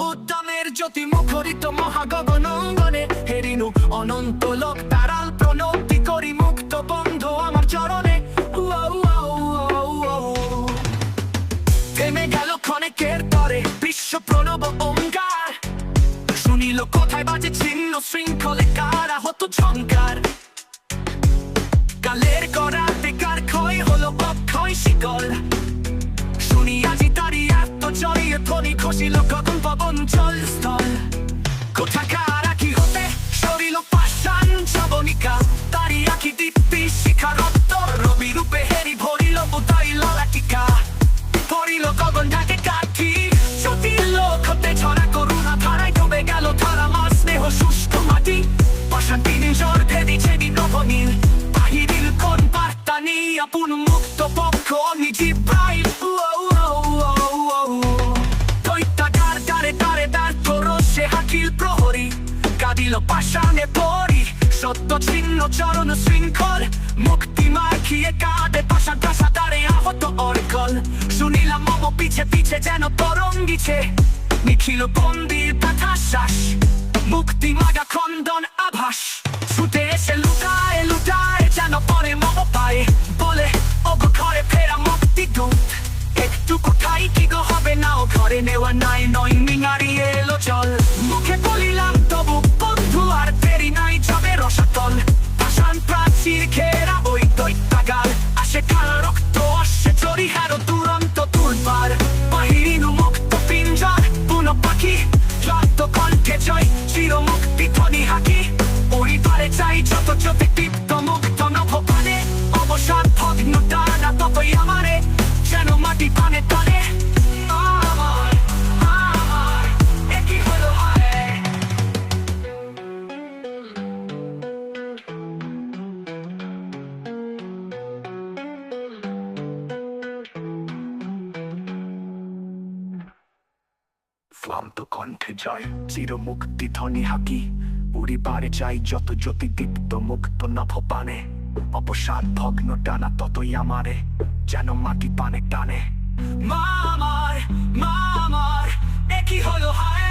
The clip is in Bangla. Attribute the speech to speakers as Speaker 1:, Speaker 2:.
Speaker 1: উদ্যমের জ্যোতি মুখরিত মহাগগন অঙ্গনে হেরিনু অনন্ত লোক তারাল প্রণতি করি মুক্ত বন্ধু আমার চরণে। থেমে গেল ক্ষণেকের তরে বিশ্ব প্রণব ওঙ্কার, শুনিল কোথায় বাজে ছিন্ন শৃঙ্খলে কারা হতো ঝঙ্কার। কালের গড়াতে কার ক্ষয় হলো অক্ষয় শিকল, শুনি আজি তারি এত জড়িয়ে ধ্বনি খসিল গগন পবন জল স্থল। কোথাকার আঁকি হতে সরিল পাষাণ জবনিকা, তারি আঁকি দীপ্তি শিখারত্ব রবি রূপে হেরি ভরিল উদয় ললাটিকা। পড়িল গগন ঢাকে কাঠি জটিল লোক হতে ঝরা করুণা ধারায় ডুবে গেল ধারা মার স্নেহ শুষ্ক মাটি। পাষাণ তিনি জ্বর ভেদি ছেদি নবনীল বাহিরিল কোন বার্তা নিয়ে আপন মুক্ত পক্ষ নিজী প্রায়। দৈত্যাগার দ্বারে দ্বারে দ্বার তোর সে হাকিল প্রহরী, কাঁদিল পাষাণে পরি সত্য ছিন্ন চরণ শৃঙ্খল। মুক্তি মাখিয়ে কাঁদে পাষাণ প্রাসাদারে আহত অর্কল, শুনিলাম মম পিছে পিছে যেন তরঙ্গিছে নিখিল বন্দির ব্যথা শ্বাস। মুক্তি মাগা খন্দন আভাস ছুটে এসে লুটায় লুটায় যেন পরে মম পায়ে বলে ওগো ঘরে ফেরা মুক্তি দূত। একটু কোথায় কি গো হবে না ও ঘরে নেওয়া নাই নয় মিঙারি এলো জল। মুখে বলিলাম তবু বন্ধু আর দেরি নাই যাবে রসাতল। পাষাণ প্রাচীর ঘেরা ওই দৈত্যাগার, আসে কাল রক্ত আসে চরি হারো দুরন্ত দুর্বার। বাহিরিনু মুক্ত পিঞ্জর বুনো পাখি ক্লান্ত কণ্ঠে জয় চির মুক্তি ধ্বনি হাকি। ওই পারে চাই যত জ্যোতি দীপ্ত মুক্ত নভপানে, অবসাদ ভগ্ন ডানা ততই আমারে যেন মাটি পানে তলে। আমার আমার একই হলো হায়। ক্লান্ত কণ্ঠে জয় চির মুক্তি ধ্বনি হাকি। উড়ি পারে চাই যত জ্যোতি দীপ্ত মুক্ত নভপানে, অবসাদ ভগ্ন ডানা ততই আমারে যেন মাটি পানে টানে। মা আমার একই হলো হায়।